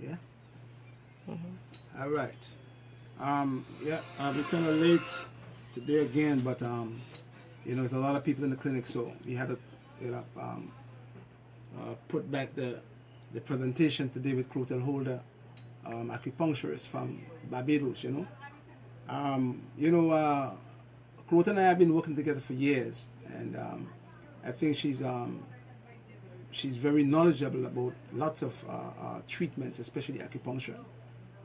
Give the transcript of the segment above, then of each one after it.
Yeah. Mm-hmm. All right. Yeah, we're kind of late today again, but there's a lot of people in the clinic, so we had to, put back the presentation today with Clotelle Holder, acupuncturist from Barbados. Clotelle and I have been working together for years, and I think she's very knowledgeable about lots of treatments, especially acupuncture,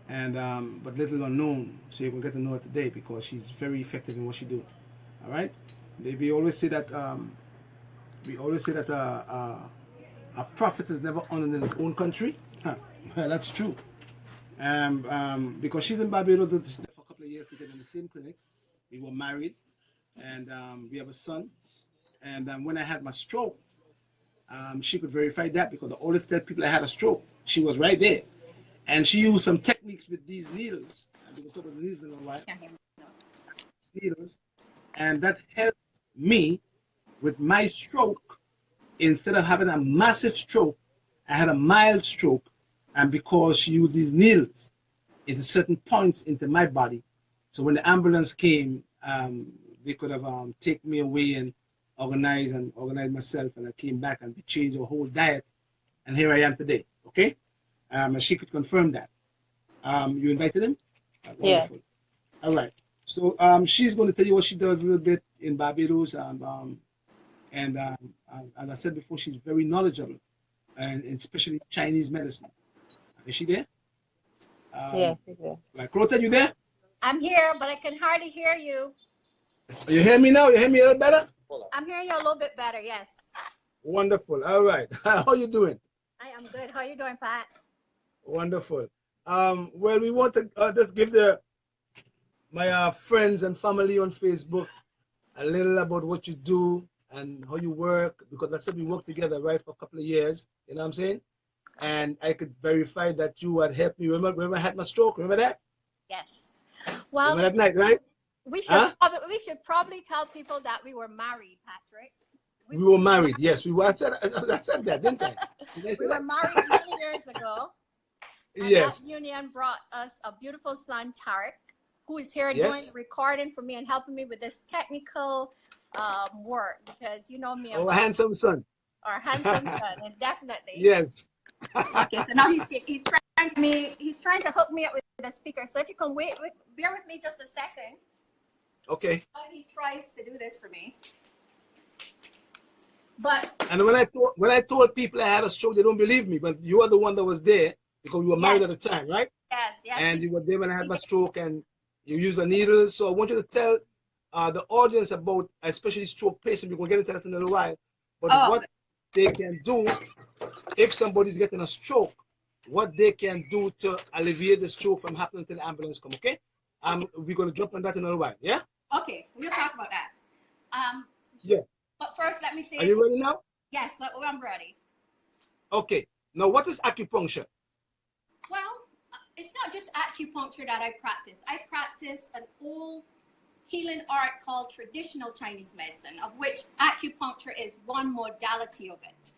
and but little unknown. So you can get to know her today because she's very effective in what she do. All right. We always say that a prophet is never honored in his own country. Huh. Well, that's true. Because she's in Barbados for a couple of years together in the same clinic. We were married, and we have a son. And when I had my stroke, she could verify that because I always tell people I had a stroke. She was right there. And she used some techniques with these needles. And we can talk about the needles in a while. Needles. And that helped me with my stroke. Instead of having a massive stroke, I had a mild stroke. And because she used these needles into certain points into my body, so when the ambulance came, they could have taken me away and organize myself, and I came back and we changed our whole diet, and here I am today. Okay, and she could confirm that. You invited him. Yeah. Wonderful. All right. So she's going to tell you what she does a little bit in Barbados, and as I said before, she's very knowledgeable, and especially Chinese medicine. Is she there? Yes, yeah. Like Clotette, you there? I'm here, but I can hardly hear you. You hear me now? You hear me a little better? I'm hearing you a little bit better, yes. Wonderful. All right. How you doing? I am good. How are you doing, Pat? Wonderful. Well, we want to just give my friends and family on Facebook a little about what you do and how you work, because like I said, we worked together, right, for a couple of years. You know what I'm saying? And I could verify that you had helped me. Remember I had my stroke? Remember that? Yes. Well, Remember that night, right? Huh? we should probably tell people that we were married, Patrick. We were married. Yes, we were. I said that, didn't I? Did I say We were that? married many years ago, and that Yes. union brought us a beautiful son, Tarek, who is here doing the Yes. recording for me and helping me with this technical work, because you know me Oh, a about handsome son. our handsome son, and definitely. Yes. Okay, so now he's trying to hook me up with the speaker. So if you can bear with me just a second. Okay. While he tries to do this for me. But And when I told people I had a stroke, they don't believe me. But you are the one that was there because we were married at yes, the time, right? yes. And you were there when I had my stroke, and you used the needles. So I want you to tell the audience about, especially stroke patients. We're gonna get into that in a little while. But Oh, what they can do if somebody's getting a stroke, what they can do to alleviate the stroke from happening until the ambulance come. Okay? okay, We're gonna jump on that in a little while. Yeah? okay. We'll talk about that. Um, Yeah. but first, let me Are say you ready now? yes. I'm ready. Okay. Now, what is acupuncture? Well, it's not just acupuncture that I practice. I practice an old healing art called traditional Chinese medicine, of which acupuncture is one modality of it.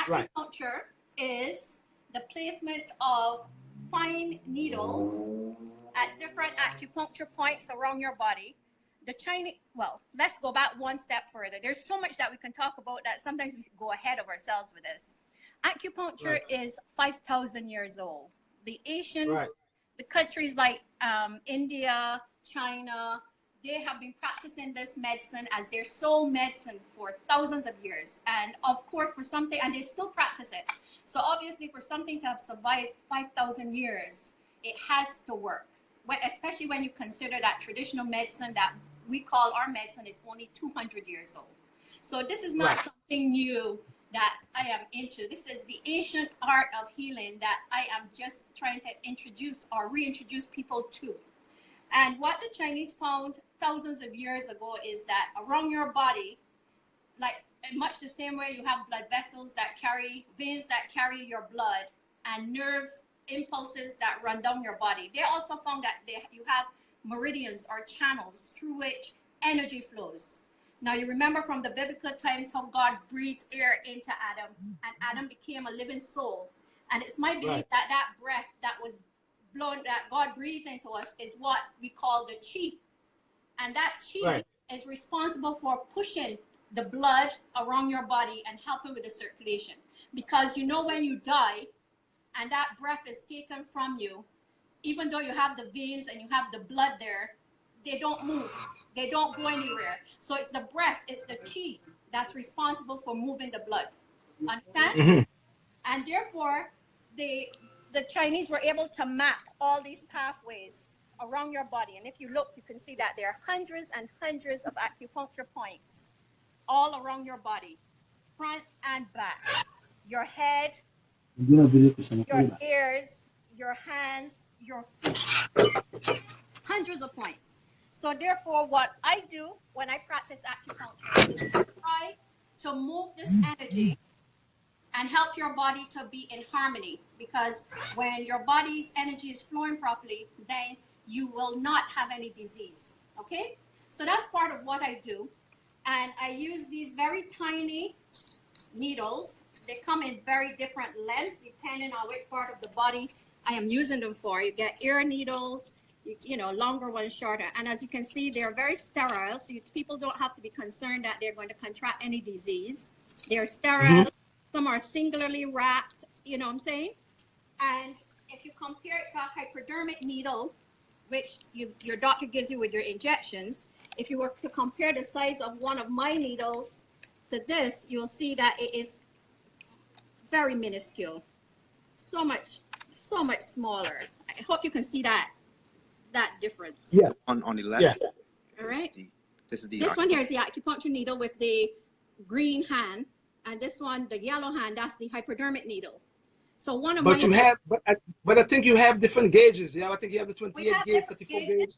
Right. Acupuncture is the placement of fine needles at different acupuncture points around your body. The Chinese, well, let's go back one step further. There's so much that we can talk about that sometimes we go ahead of ourselves with this. Acupuncture is 5,000 years old. The ancient, Right. the countries like India, China, they have been practicing this medicine as their sole medicine for thousands of years. And of course, for something, and they still practice it. So obviously, for something to have survived 5,000 years, it has to work. Especially when you consider that traditional medicine that we call our medicine is only 200 years old. So this is not Right. something new that I am into. This is the ancient art of healing that I am just trying to introduce or reintroduce people to. And what the Chinese found thousands of years ago is that around your body, like in much the same way you have blood vessels that carry veins that carry your blood and nerve impulses that run down your body, they also found that you have meridians or channels through which energy flows. Now you remember from the biblical times how God breathed air into Adam and Adam became a living soul. And it's my belief that that breath that was blown, that God breathed into us, is what we call the chi. And that chi is responsible for pushing the blood around your body and helping with the circulation. Because you know, when you die and that breath is taken from you, even though you have the veins and you have the blood there, they don't move. They don't go anywhere. So it's the breath, it's the chi that's responsible for moving the blood. Understand? Mm-hmm. And therefore, the Chinese were able to map all these pathways around your body. And if you look, you can see that there are hundreds and hundreds of acupuncture points all around your body, front and back, your head, your ears, your hands, your feet, hundreds of points. So therefore, what I do when I practice acupuncture is I try to move this energy and help your body to be in harmony, because when your body's energy is flowing properly, then you will not have any disease. Okay, so that's part of what I do. And I use these very tiny needles. They come in very different lengths depending on which part of the body I am using them for. You get ear needles, you know, longer ones, shorter. And as you can see, they're very sterile, so people don't have to be concerned that they're going to contract any disease. They're sterile. Some are singularly wrapped, you know what I'm saying? And if you compare it to a hypodermic needle, which your doctor gives you with your injections, if you were to compare the size of one of my needles to this, you'll see that it is very minuscule. So much smaller. I hope you can see that difference. Yeah. On the left. Yeah. All right. This one here is the acupuncture needle with the green hand. And this one, the yellow hand, that's the hypodermic needle. So one of but I think you have different gauges. Yeah, I think you have the 28 gauge, 34 gauge.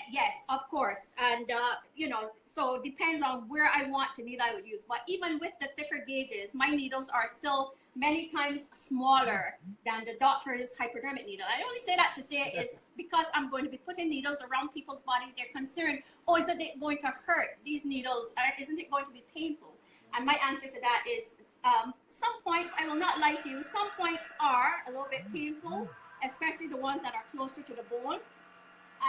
Yes, of course. And you know, so it depends on where I want the needle I would use. But even with the thicker gauges, my needles are still many times smaller than the doctor's hypodermic needle. I only say that to say it's because I'm going to be putting needles around people's bodies. They're concerned, oh, isn't it going to hurt, these needles? Isn't it going to be painful? And my answer to that is, some points, I will not lie to you, some points are a little bit painful, especially the ones that are closer to the bone,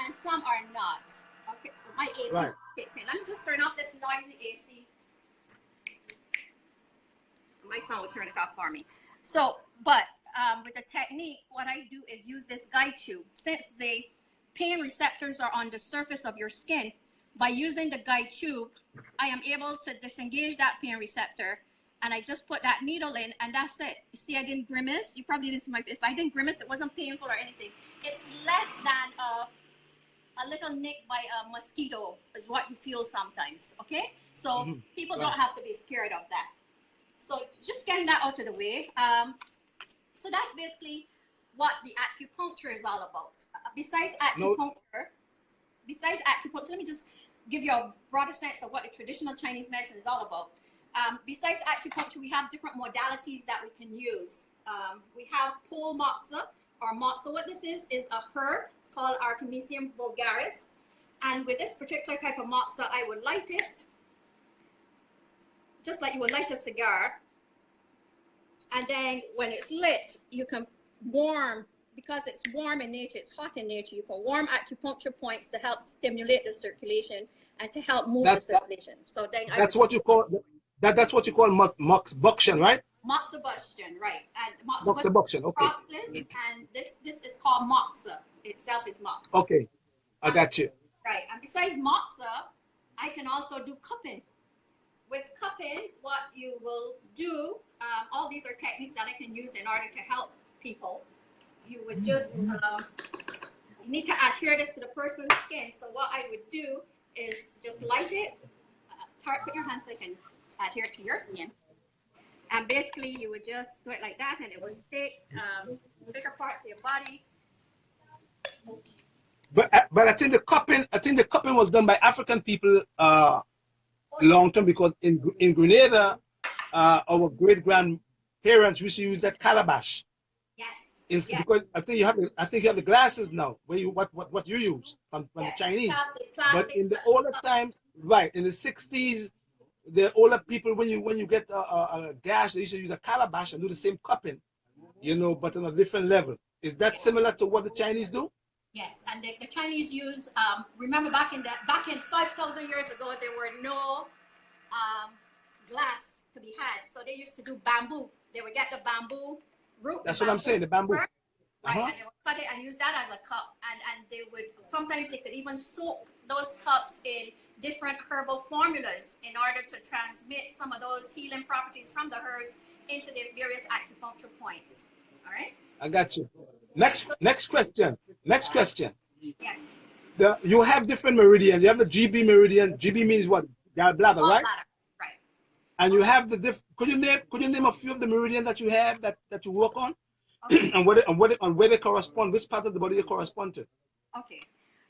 and some are not. Okay, my AC. Right. Okay, let me just turn off this noisy AC. My son will turn it off for me. So, but with the technique, what I do is use this guide tube. Since the pain receptors are on the surface of your skin, by using the guide tube, I am able to disengage that pain receptor, and I just put that needle in, and that's it. You see, I didn't grimace. You probably didn't see my face, but I didn't grimace. It wasn't painful or anything. It's less than a little nick by a mosquito is what you feel sometimes, okay? So people don't have to be scared of that. So just getting that out of the way. So that's basically what the acupuncture is all about. Besides acupuncture, let me just give you a broader sense of what the traditional Chinese medicine is all about. Besides acupuncture, we have different modalities that we can use. We have pole moxa, or moxa. What this is a herb called Artemisium vulgaris. And with this particular type of moxa, I would light it, just like you would light a cigar. And then when it's lit, you can warm, because it's warm in nature, it's hot in nature, you can warm acupuncture points to help stimulate the circulation and to help move the circulation. So then that's what you call moxibustion, right? Moxibustion, right? And moxibustion, okay. Process, and this is called moxa. Itself is moxa. Okay, I got you. Right, and besides moxa, I can also do cupping. With cupping, what you will do, all these are techniques that I can use in order to help people. You would just, you need to adhere this to the person's skin. So what I would do is just light it, put your hand so it can adhere to your skin. And basically you would just do it like that, and it will stick bigger part of your body. Oops. But I think the cupping was done by African people long term, because in Grenada, our great grandparents used to use that calabash. Yes. Because I think you have the glasses now where you what you use from the Chinese. But in the older times, right, in the 60s, the older people, when you get a gash, they used to use a calabash and do the same cupping. you know, but on a different level. Is that Yeah. similar to what the Chinese do? Yes, and the Chinese use. Remember, back in 5,000 years ago, there were no um, glass to be had, so they used to do bamboo. They would get the bamboo root, the That's what I'm saying, bamboo the bamboo. first, right, Uh-huh. and they would cut it and use that as a cup. And they would sometimes they could even soak those cups in different herbal formulas in order to transmit some of those healing properties from the herbs into their various acupuncture points. All right. I got you. Next So next question. Next question. yes, You have different meridians. You have the GB meridian. GB means what? Gallbladder, right? gallbladder, right? And you Okay. have the could you name a few of the meridians that you have that you work on? Okay. and where they correspond, which part of the body they correspond to? Okay.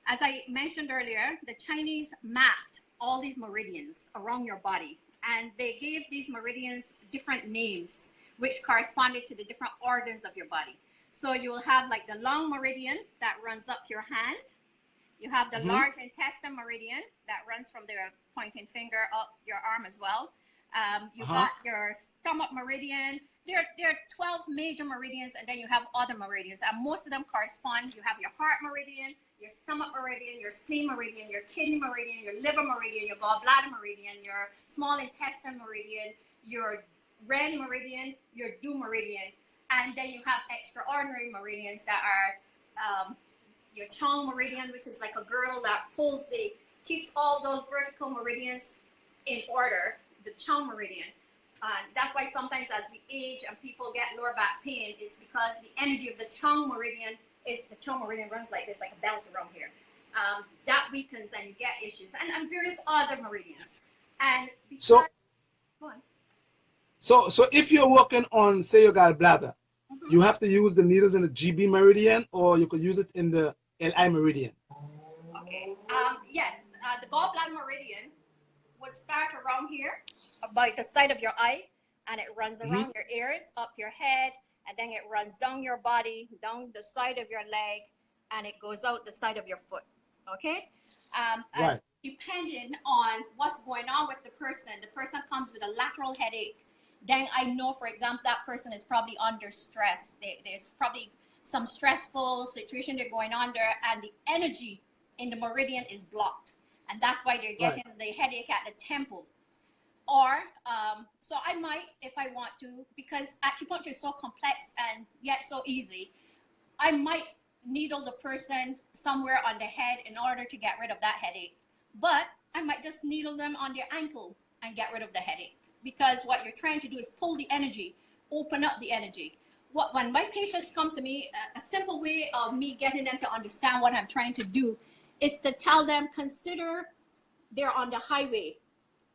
As I mentioned earlier, the Chinese mapped all these meridians around your body, and they gave these meridians different names, which corresponded to the different organs of your body. So you will have like the long meridian that runs up your hand. You have the Mm-hmm. large intestine meridian that runs from the pointing finger up your arm as well. You Uh-huh. got your stomach meridian. There are 12 major meridians, and then you have other meridians, and most of them correspond. You have your heart meridian, your stomach meridian, your spleen meridian, your kidney meridian, your liver meridian, your gallbladder meridian, your small intestine meridian, your ren meridian, your du meridian, and then you have extraordinary meridians that are your chong meridian, which is like a girdle that keeps all those vertical meridians in order. The chong meridian. That's why sometimes as we age and people get lower back pain, is because the energy of the chong meridian runs like this, like a belt around here. That weakens and you get issues, and various other meridians. And because, So go on. so if you're working on, say, your gallbladder, Mhm. you have to use the needles in the GB meridian, or you could use it in the LI meridian. Okay. Yes, the gallbladder meridian would start around here, by the side of your eye, and it runs Mm-hmm. around your ears, up your head, and then it runs down your body, down the side of your leg, and it goes out the side of your foot. Okay? And Right. depending on what's going on with the person comes with a lateral headache. Then I know, for example, that person is probably under stress. There's probably some stressful situation they're going under, and the energy in the meridian is blocked. And that's why they're Right. getting the headache at the temple. Or, so I might, if I want to, because acupuncture is so complex and yet so easy, I might needle the person somewhere on the head in order to get rid of that headache. But I might just needle them on their ankle and get rid of the headache. Because what you're trying to do is pull the energy, open up the energy. When my patients come to me, a simple way of me getting them to understand what I'm trying to do is to tell them, consider they're on the highway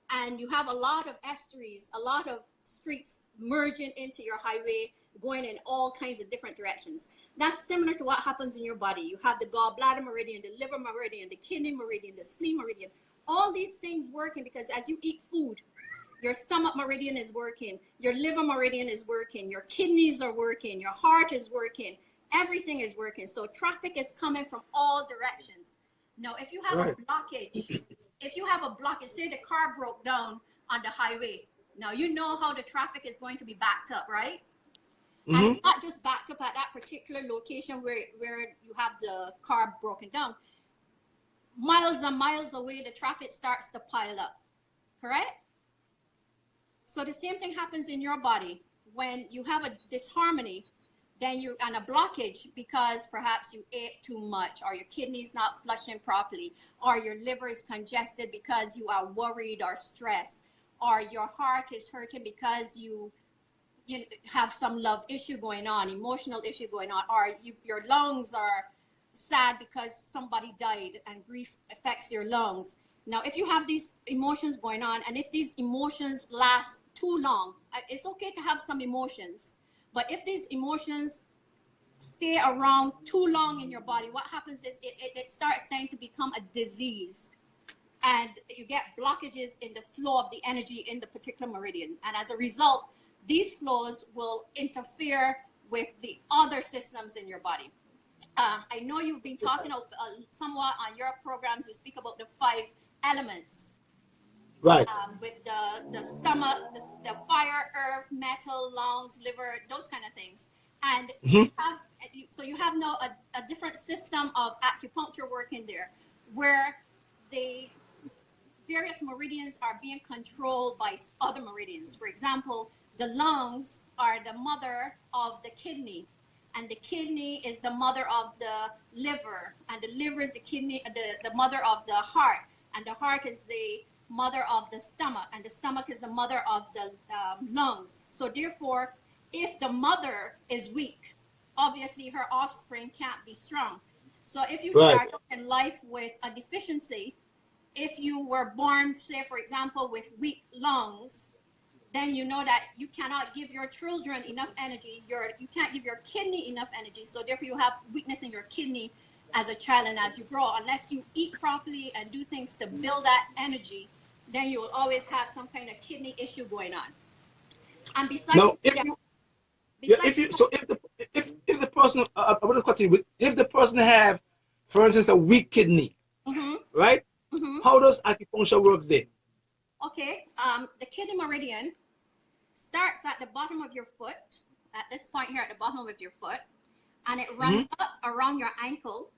and you have a lot of estuaries, a lot of streets merging into your highway, going in all kinds of different directions. That's similar to what happens in your body. You have the gallbladder meridian, the liver meridian, the kidney meridian, the spleen meridian, all these things working because as you eat food, your stomach meridian is working, your liver meridian is working, your kidneys are working, your heart is working, everything is working. So traffic is coming from all directions. Now, if you have a Right. blockage, say the car broke down on the highway. Now you know how the traffic is going to be backed up, right? And Mm-hmm. it's not just backed up at that particular location where you have the car broken down. Miles and miles away, the traffic starts to pile up, correct? So the same thing happens in your body. When you have a disharmony, then you're on a blockage because perhaps you ate too much, or your kidneys not flushing properly, or your liver is congested because you are worried or stressed, or your heart is hurting because you have some love issue going on, emotional issue going on, or your lungs are sad because somebody died and grief affects your lungs. Now, if you have these emotions going on, and if these emotions last too long, it's okay to have some emotions, but if these emotions stay around too long in your body, what happens is it starts then to become a disease, and you get blockages in the flow of the energy in the particular meridian. And as a result, these flows will interfere with the other systems in your body. I know you've been talking somewhat on your programs. You speak about the 5 elements, Right. with the stomach, the fire, earth, metal, lungs, liver, those kind of things. And Mhm. you have now a different system of acupuncture work in there, where the various meridians are being controlled by other meridians. For example, the lungs are the mother of the kidney, and the kidney is the mother of the liver, and the liver is the mother of the heart, and the heart is the mother of the stomach, and the stomach is the mother of the lungs. So therefore, if the mother is weak, obviously her offspring can't be strong. So if you Right. start in life with a deficiency, if you were born, say, for example, with weak lungs, then you know that you cannot give your children enough energy. You can't give your kidney enough energy. So therefore, you have weakness in your kidney as a child and as you grow. Unless you eat properly and do things to build that energy, then you will always have some kind of kidney issue going on. And besides, Now, if yeah, you, yeah, besides, if the person, I want to continue with, if the person have, for instance, a weak kidney, mm-hmm, right? mm-hmm. How does acupuncture work there? Okay, the kidney meridian starts at the bottom of your foot, at this point here at the bottom of your foot, and it runs up around your ankle,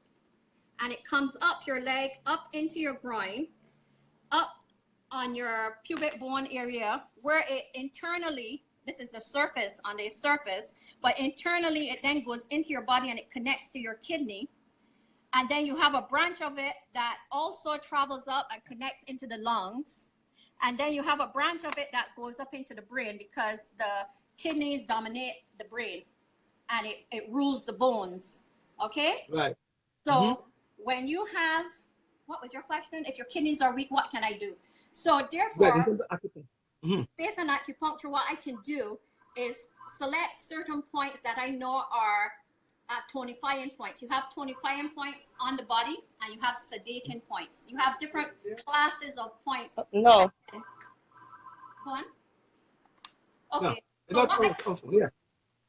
and it comes up your leg, up into your groin, up on your pubic bone area, where it internally, this is the surface, on the surface, but internally it then goes into your body and it connects to your kidney. And then you have a branch of it that also travels up and connects into the lungs. And then you have a branch of it that goes up into the brain, because the kidneys dominate the brain and it rules the bones. Okay? Right. So when you have, what was your question? If your kidneys are weak, what can I do? So Right. In therefore, terms of acupuncture. based on acupuncture, what I can do is select certain points that I know are tonifying points. You have tonifying points on the body, and you have sedating points. You have different classes of points. No. Go on. Yeah. Okay. It's not awful. Yeah.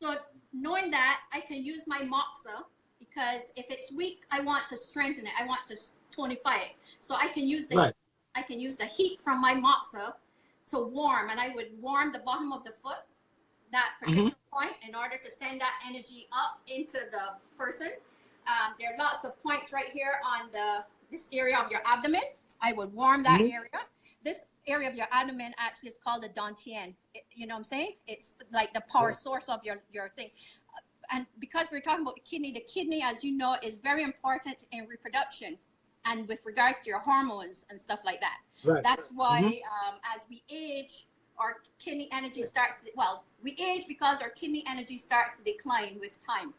So knowing that, I can use my moxa, because if it's weak, I want to strengthen it. I want to tonify it. So I can use the Right. heat. I can use the heat from my moxa to warm, and I would warm the bottom of the foot, that particular point, in order to send that energy up into the person. There are lots of points right here on this area of your abdomen. I would warm that area. This area of your abdomen actually is called the dantian. You know what I'm saying? It's like the power source of your thing. And because we're talking about the kidney, as you know, is very important in reproduction and with regards to your hormones and stuff like that. Right. That's why as we age, our kidney energy starts, we age because our kidney energy starts to decline with time.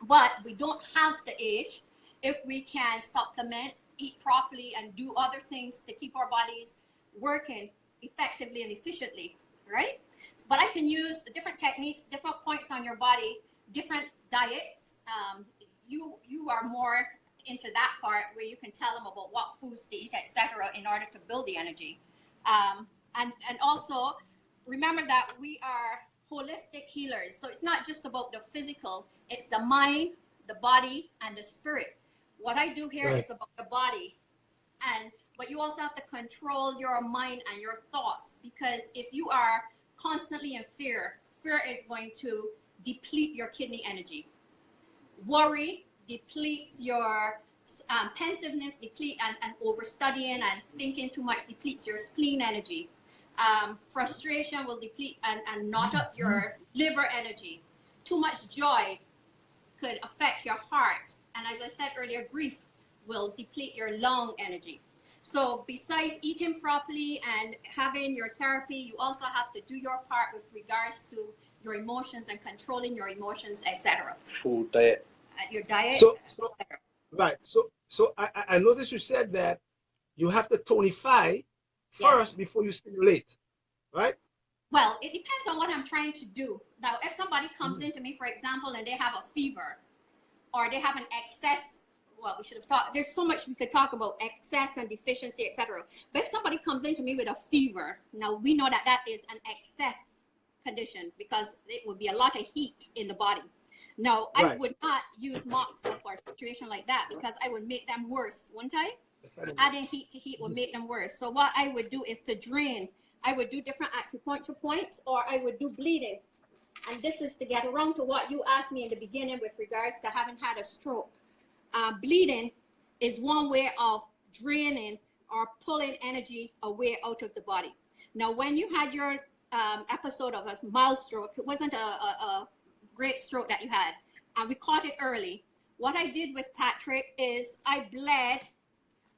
But we don't have to age if we can supplement, eat properly, and do other things to keep our bodies working effectively and efficiently, right? But I can use the different techniques, different points on your body, different diets. You are more into that part where you can tell them about what foods to eat, etc., in order to build the energy. And also remember that we are holistic healers. So it's not just about the physical, it's the mind, the body, and the spirit. What I do here is about the body. But you also have to control your mind and your thoughts, because if you are constantly in fear is going to deplete your kidney energy. Worry depletes your pensiveness, and overstudying and thinking too much depletes your spleen energy. Frustration will deplete and knot up your liver energy. Too much joy could affect your heart. And as I said earlier, grief will deplete your lung energy. So besides eating properly and having your therapy, you also have to do your part with regards to your emotions and controlling your emotions, etc. Food, diet. Your diet. So right. So I noticed you said that you have to tonify first before you stimulate, right? Well, it depends on what I'm trying to do. Now, if somebody comes into me, for example, and they have a fever, or they have an excess, well, we should have talked, there's so much we could talk about, excess and deficiency, etc. But if somebody comes into me with a fever, now we know that that is an excess condition, because it would be a lot of heat in the body. No, I would not use moxa for a situation like that, because I would make them worse, wouldn't I? Adding heat to heat would make them worse. So what I would do is to drain. I would do different acupuncture points, or I would do bleeding. and this is to get around to what you asked me in the beginning with regards to having had a stroke. Bleeding is one way of draining or pulling energy away out of the body. Now, when you had your episode of a mild stroke, it wasn't a great stroke that you had, and we caught it early. What I did with Patrick is I bled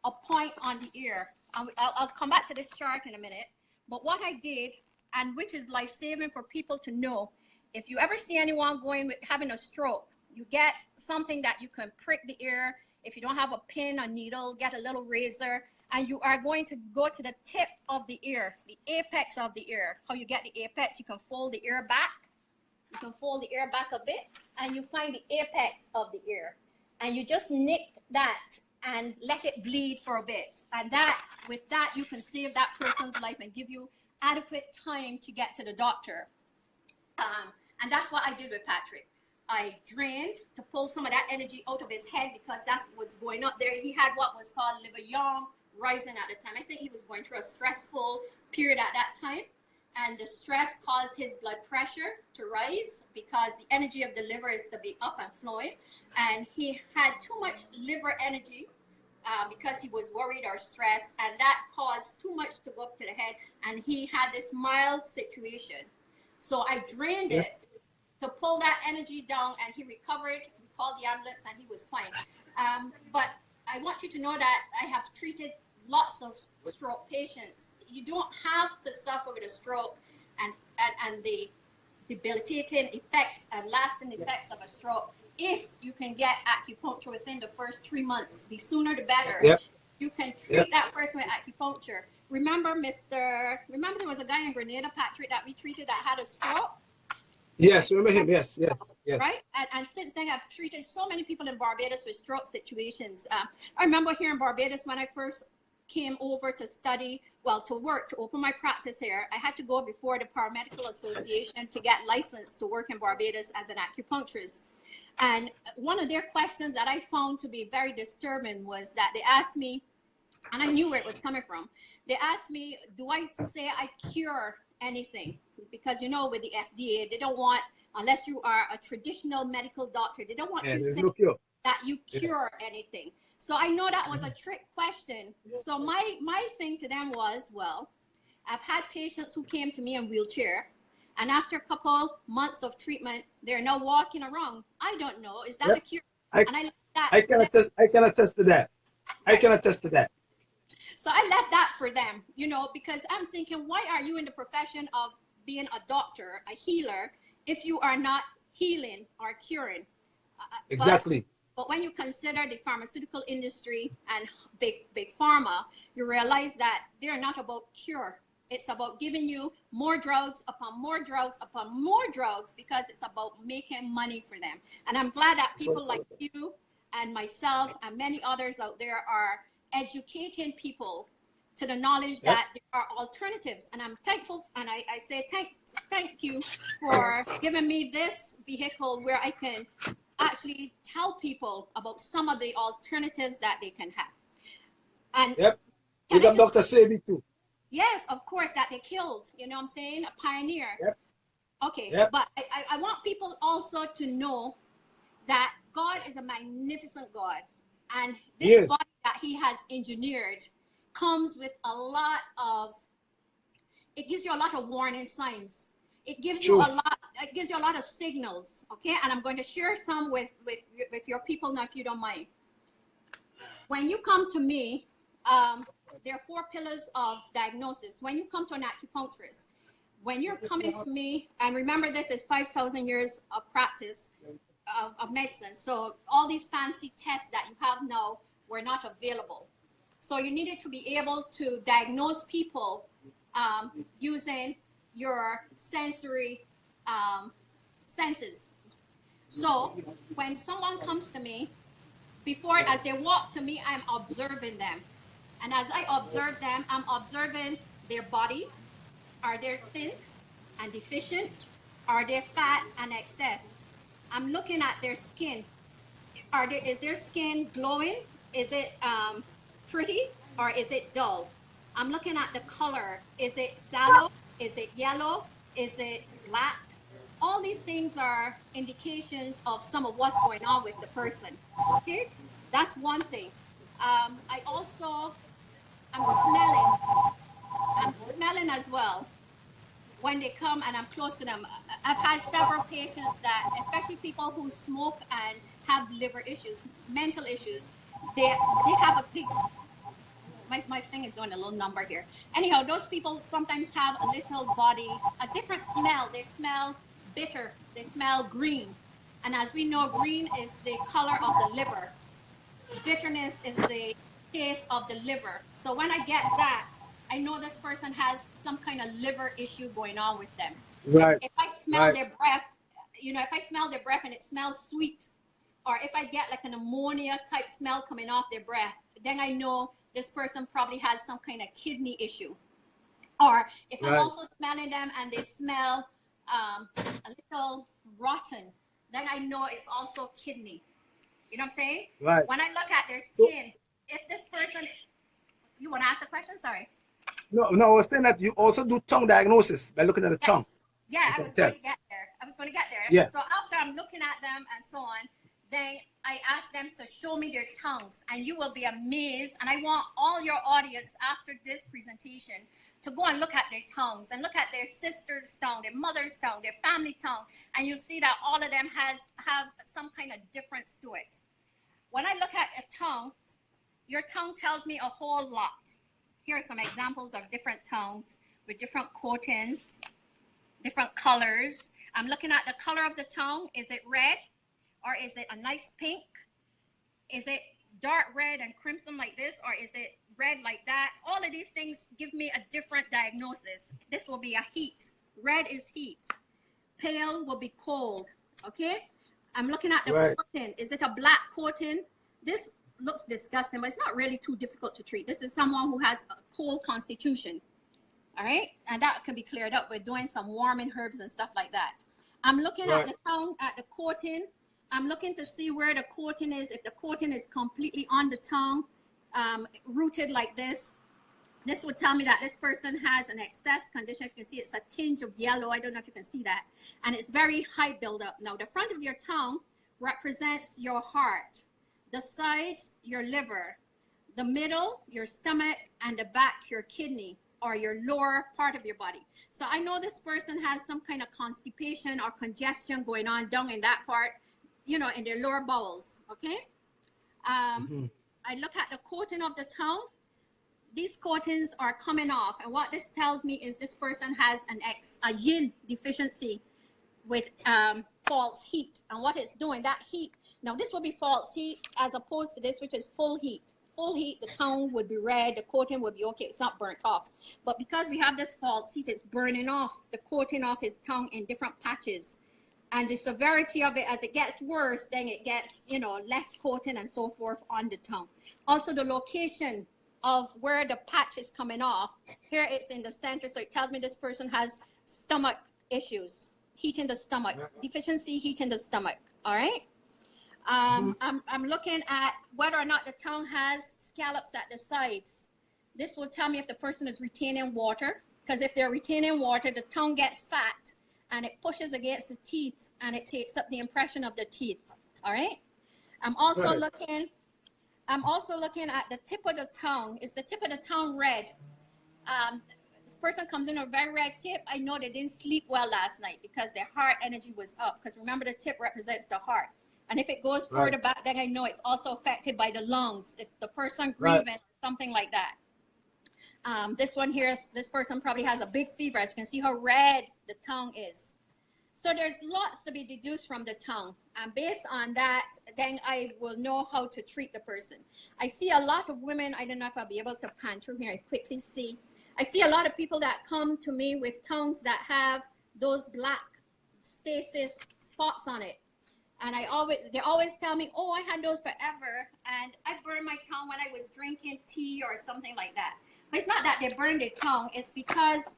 a point on the ear. I'll come back to this chart in a minute. But what I did, and which is life-saving for people to know, if you ever see anyone having a stroke, you get something that you can prick the ear. If you don't have a pin or needle, get a little razor, and you are going to go to the tip of the ear, the apex of the ear. How you get the apex, you can fold the ear back. You can fold the ear back a bit, and you find the apex of the ear. And you just nick that and let it bleed for a bit. And with that, you can save that person's life and give you adequate time to get to the doctor. And that's what I did with Patrick. I drained to pull some of that energy out of his head, because that's what's going up there. He had what was called liver yang rising at the time. I think he was going through a stressful period at that time. And the stress caused his blood pressure to rise, because the energy of the liver is to be up and flowing. And he had too much liver energy because he was worried or stressed, and that caused too much to go up to the head. And he had this mild situation. So I drained it to pull that energy down, and he recovered. We called the ambulance, and he was fine. But I want you to know that I have treated lots of stroke patients. You don't have to suffer with a stroke and the debilitating effects and lasting effects of a stroke if you can get acupuncture within the first 3 months. The sooner the better. Yep. You can treat that person with acupuncture. Remember there was a guy in Grenada, Patrick, that we treated that had a stroke? Yes, remember him. Yes. Right? And since then, I've treated so many people in Barbados with stroke situations. I remember here in Barbados, when I first came over to study, to work, to open my practice here, I had to go before the Paramedical Association to get licensed to work in Barbados as an acupuncturist. And one of their questions that I found to be very disturbing was that they asked me, and I knew where it was coming from, they asked me, do I say I cure anything? Because, with the FDA, they don't want, unless you are a traditional medical doctor, they don't want you to say that you cure anything. So I know that was a trick question. So my thing to them was, I've had patients who came to me in wheelchair, and after a couple months of treatment, they're now walking around. I don't know. Is that a cure? I can attest to that. I can attest to that. So I left that for them, because I'm thinking, why are you in the profession of being a doctor, a healer, if you are not healing or curing? Exactly. But when you consider the pharmaceutical industry and big pharma, you realize that they're not about cure. It's about giving you more drugs upon more drugs upon more drugs, because it's about making money for them. And I'm glad that people like you and myself and many others out there are educating people to the knowledge that there are alternatives. And I'm thankful, and I say thank you for giving me this vehicle where I can actually tell people about some of the alternatives that they can have. And you got Dr. Sebi too. Yes, of course, that they killed, what I'm saying? A pioneer. Okay, but I want people also to know that God is a magnificent God. And this body that he has engineered comes with it gives you a lot of warning signs. It gives you a lot of signals, okay? And I'm going to share some with your people now, if you don't mind. When you come to me, there are 4 pillars of diagnosis. When you come to an acupuncturist, when you're coming to me, and remember, this is 5,000 years of practice of medicine. So all these fancy tests that you have now were not available. So you needed to be able to diagnose people using your sensory senses. So when someone comes to me, as they walk to me, I'm observing them. And as I observe them, I'm observing their body. Are they thin and deficient? Are they fat and excess? I'm looking at their skin. Is their skin glowing? Is it pretty, or is it dull? I'm looking at the color. Is it sallow? Is it yellow? Is it black? all these things are indications of some of what's going on with the person. Okay, that's one thing. I also, I'm smelling. I'm smelling as well when they come and I'm close to them. I've had several patients that, especially people who smoke and have liver issues, mental issues, they have a big, my thing is doing a little number here. Anyhow, those people sometimes have a little body, a different smell. They smell bitter. They smell green. And as we know, green is the color of the liver. Bitterness is the taste of the liver. So when I get that, I know this person has some kind of liver issue going on with them. Right. If I smell their breath, you know, if I smell their breath and it smells sweet, or if I get like an ammonia type smell coming off their breath, then I know this person probably has some kind of kidney issue. Or if I'm also smelling them and they smell a little rotten, then I know it's also kidney. You know what I'm saying? Right. When I look at their skin, if this person, you want to ask a question? Sorry. No, I was saying that you also do tongue diagnosis by looking at the tongue. Yeah, I was going to get there. Yeah. So after I'm looking at them and so on, then I ask them to show me their tongues, and you will be amazed. And I want all your audience after this presentation to go and look at their tongues and look at their sister's tongue, their mother's tongue, their family tongue, and you'll see that all of them have some kind of difference to it. When I look at a tongue, your tongue tells me a whole lot. Here are some examples of different tongues with different coatings, different colors. I'm looking at the color of the tongue. Is it red? Or is it a nice pink? Is it dark red and crimson like this? Or is it red like that? All of these things give me a different diagnosis. This will be a heat. Red is heat. Pale will be cold. Okay? I'm looking at the coating. Is it a black coating? This looks disgusting, but it's not really too difficult to treat. This is someone who has a cold constitution. All right? And that can be cleared up with doing some warming herbs and stuff like that. I'm looking at the tongue, at the coating. I'm looking to see where the coating is. If the coating is completely on the tongue, rooted like this would tell me that this person has an excess condition. You can see it's a tinge of yellow. I don't know if you can see that. And it's very high buildup. Now, the front of your tongue represents your heart. The sides, your liver. The middle, your stomach. And the back, your kidney, or your lower part of your body. So I know this person has some kind of constipation or congestion going on down in that part, you know, in their lower bowels, okay? I look at the coating of the tongue. These coatings are coming off. And what this tells me is this person has a yin deficiency with false heat. And what it's doing, that heat, now this will be false heat as opposed to this, which is full heat. Full heat, the tongue would be red, the coating would be okay, it's not burnt off. But because we have this false heat, it's burning off the coating off his tongue in different patches. And the severity of it, as it gets worse, then it gets, you know, less coating and so forth on the tongue. Also, the location of where the patch is coming off, here it's in the center, so it tells me this person has stomach issues, heat in the stomach, deficiency heat in the stomach, all right? I'm looking at whether or not the tongue has scallops at the sides. This will tell me if the person is retaining water, because if they're retaining water, the tongue gets fat and it pushes against the teeth and it takes up the impression of the teeth. All right. I'm also looking at the tip of the tongue. Is the tip of the tongue red? This person comes in with a very red tip. I know they didn't sleep well last night because their heart energy was up. Because remember, the tip represents the heart. And if it goes further back, then I know it's also affected by the lungs. If the person grieving, something like that. This one here, this person probably has a big fever. As you can see how red the tongue is. So there's lots to be deduced from the tongue. And based on that, then I will know how to treat the person. I see a lot of women, I don't know if I'll be able to pan through here, I quickly see. I see a lot of people that come to me with tongues that have those black stasis spots on it. And they always tell me, oh, I had those forever. And I burned my tongue when I was drinking tea or something like that. But it's not that they burned their tongue. It's because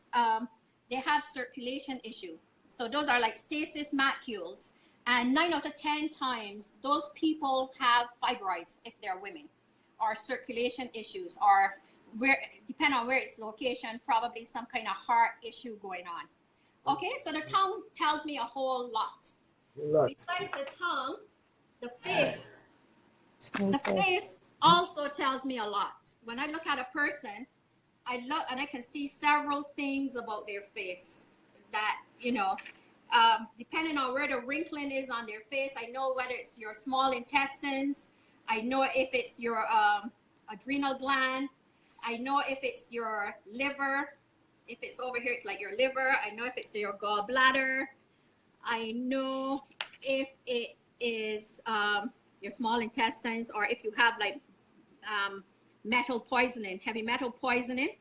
they have circulation issue. So those are like stasis macules. And 9 out of 10 times, those people have fibroids if they're women, or circulation issues, or where, depending on where it's location, probably some kind of heart issue going on. Okay, so the tongue tells me a whole lot. Besides the tongue, the face. The face also tells me a lot. When I look at a person, I look and I can see several things about their face that, depending on where the wrinkling is on their face, I know whether it's your small intestines. I know if it's your adrenal gland. I know if it's your liver. If it's over here, it's like your liver. I know if it's your gallbladder. I know if it is your small intestines, or if you have like metal poisoning, heavy metal poisoning.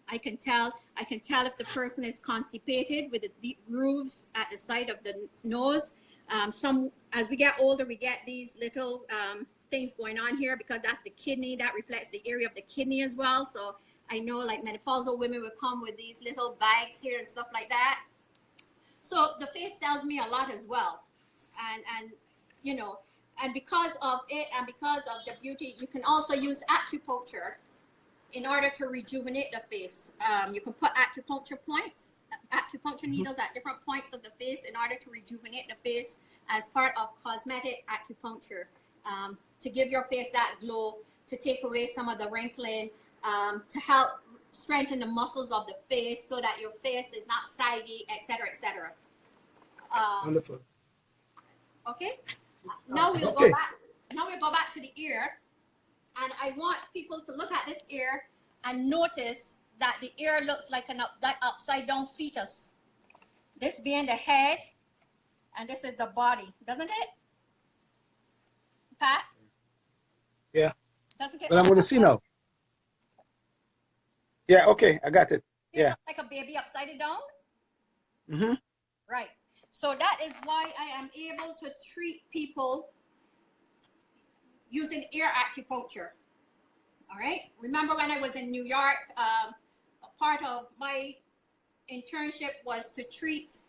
I can tell if the person is constipated with the deep grooves at the side of the nose. As we get older, we get these little things going on here because that's the kidney. That reflects the area of the kidney as well. So I know like menopausal women will come with these little bags here and stuff like that. So the face tells me a lot as well. And and because of it and because of the beauty, you can also use acupuncture in order to rejuvenate the face. You can put acupuncture needles at different points of the face in order to rejuvenate the face as part of cosmetic acupuncture, to give your face that glow, to take away some of the wrinkling, to help strengthen the muscles of the face so that your face is not saggy, etc., etc. Wonderful. Okay. Now we'll go back. Now we'll go back to the ear, and I want people to look at this ear and notice that the ear looks like that upside down fetus. This being the head, and this is the body, doesn't it? Pat? Yeah. Doesn't it? But I'm going to see now. Yeah. Okay. I got it. Yeah. Like a baby upside down. Mm-hmm. Right. So that is why I am able to treat people using ear acupuncture. All right. Remember when I was in New York, a part of my internship was to treat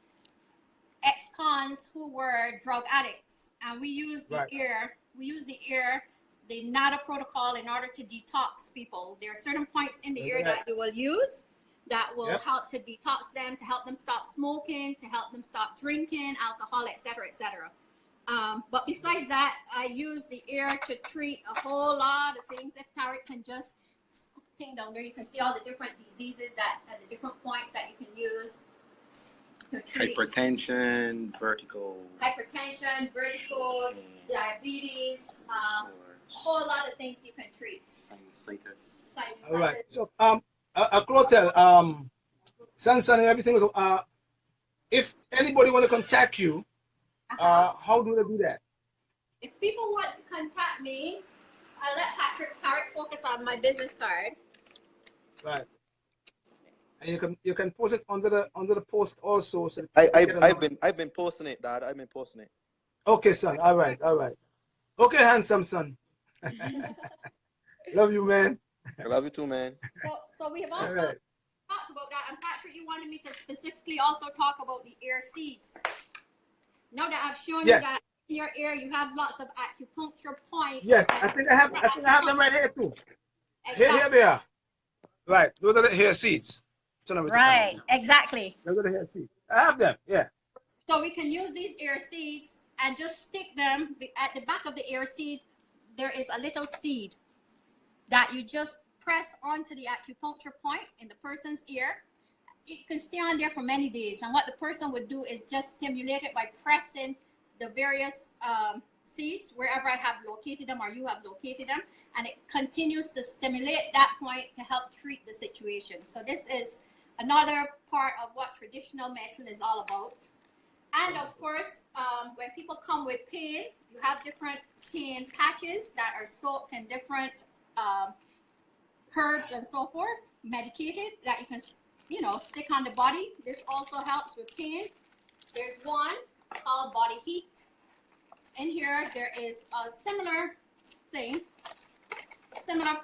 ex-cons who were drug addicts, and we used the ear. We used the ear, the NADA protocol, in order to detox people. There are certain points in the ear that you will use that will help to detox them, to help them stop smoking, to help them stop drinking alcohol, etc., etc. But besides that, I use the ear to treat a whole lot of things. If Tarek can just scoot down there, you can see all the different diseases that at the different points that you can use to treat. Hypertension, vertigo, diabetes, a whole lot of things you can treat. Sinusitis. All right. So Clotelle, Sansan, everything was if anybody want to contact you, how do they do that? If people want to contact me, I'll let Tarek focus on my business card. Right. And you can post it under the post also. So I've been posting it, Dad. I've been posting it. Okay, son. All right. Okay, handsome son. Love you, man. I love you too, man. So we have also talked about that, and Patrick, you wanted me to specifically also talk about the ear seeds. Now that I've shown you that in your ear you have lots of acupuncture points. Yes, I think I have them right here too. Exactly. Here they are. Right, those are the hair seeds. Right, exactly. Those are the hair seeds. I have them. Yeah. So we can use these ear seeds and just stick them at the back of the ear seed. There is a little seed that you just press onto the acupuncture point in the person's ear. It can stay on there for many days. And what the person would do is just stimulate it by pressing the various seeds wherever I have located them or you have located them. And it continues to stimulate that point to help treat the situation. So this is another part of what traditional medicine is all about. And of course, when people come with pain, you have different pain patches that are soaked in different herbs and so forth, medicated, that you can, stick on the body. This also helps with pain. There's one called Body Heat. In here, there is a similar thing, similar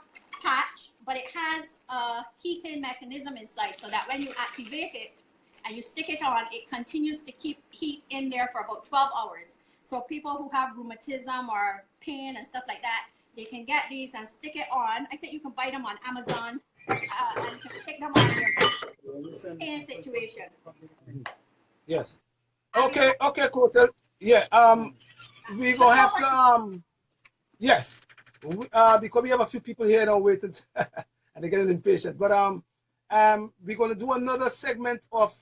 patch, but it has a heating mechanism inside, so that when you activate it and you stick it on, it continues to keep heat in there for about 12 hours. So people who have rheumatism or pain and stuff like that, they can get these and stick it on. I think you can buy them on Amazon and you can stick them on your pain situation. Yes. And Okay, okay, Clotelle. Yeah, we gonna have to yes. Because we have a few people here now waiting and they're getting impatient. But we're gonna do another segment of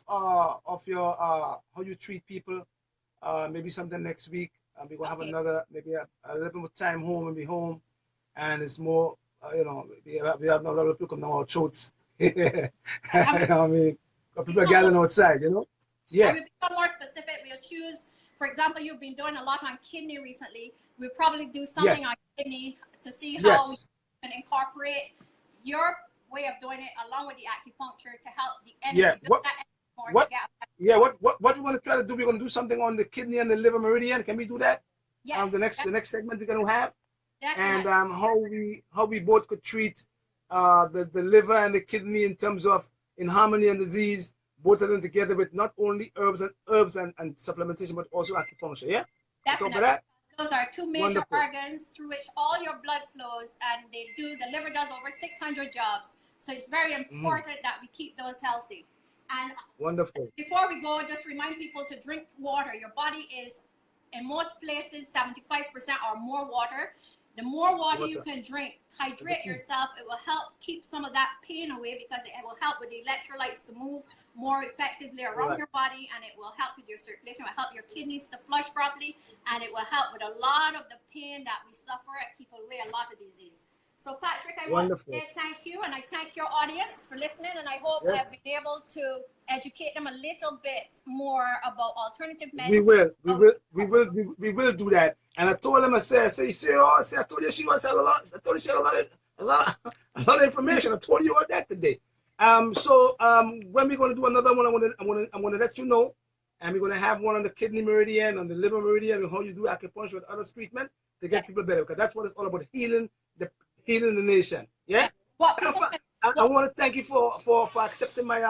your how you treat people. Maybe something next week. We're gonna have another maybe a little bit more time home and be home, and it's more you know we have a lot of people come down our throats. You know what I mean? People are gathering outside, you know. Yeah. And we become more specific. We'll choose, for example, you've been doing a lot on kidney recently. We'll probably do something on kidney to see how we can incorporate your way of doing it along with the acupuncture to help the energy. Yeah. What we want to try to do? We're going to do something on the kidney and the liver meridian. Can we do that? Yes. The next segment we're going to have. Definitely. And how we both could treat the liver and the kidney in terms of in harmony and disease, both of them together with not only herbs and supplementation, but also acupuncture. Yeah. Definitely. That? Those are two major organs through which all your blood flows, and the liver does over 600 jobs. So it's very important that we keep those healthy. And wonderful. Before we go, just remind people to drink water. Your body is, in most places, 75% or more water. The more water you can drink, hydrate yourself. It will help keep some of that pain away because it will help with the electrolytes to move more effectively around your body, and it will help with your circulation. It will help your kidneys to flush properly, and it will help with a lot of the pain that we suffer and keep away a lot of disease. So, Patrick, I want to say thank you, and I thank your audience for listening, and I hope I've been able to educate them a little bit more about alternative medicine. We will do that. And I told them, I told you she was a lot of information. I told you all that today. When we're going to do another one, I'm going to let you know, and we're going to have one on the kidney meridian, on the liver meridian, and how you do acupuncture with other treatment to get people better, because that's what it's all about, healing the nation. Yeah. I want to thank you for accepting my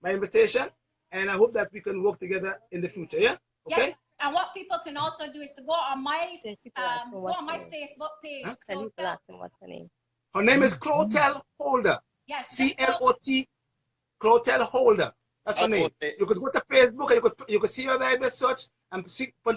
my invitation, and I hope that we can work together in the future. Yeah. Okay. Yes. And what people can also do is to go on my Facebook page. What's her name? Her name is Clotelle Holder. Yes. CLOT Clotelle Holder. That's her name. You could go to Facebook and you could see her there. Just search and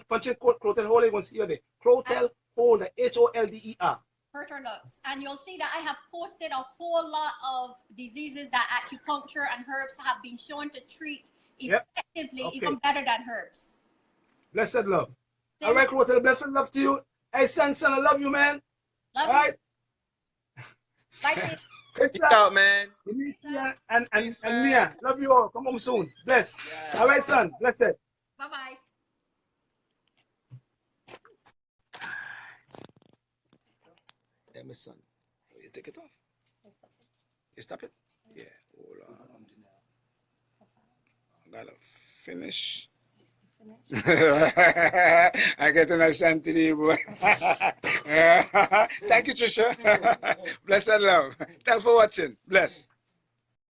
punch in Clotelle Holder. You can see her there. Clotelle Holder. HOLDER. Looks, and you'll see that I have posted a whole lot of diseases that acupuncture and herbs have been shown to treat effectively, even better than herbs. Blessed love. All right, Clotelle, blessed love to you. Hey, son, I love you, man. Love all right. Bye. Peace out, man. And Mia, love you all. Come home soon. Bless. Yeah. All right, son. Blessed. Bye-bye. Yeah, my son. You take it off. You stop it? Yeah. Hold on. I gotta finish. I get a nice hand today, boy. Thank you, Trisha. Blessed love. Thanks for watching. Bless.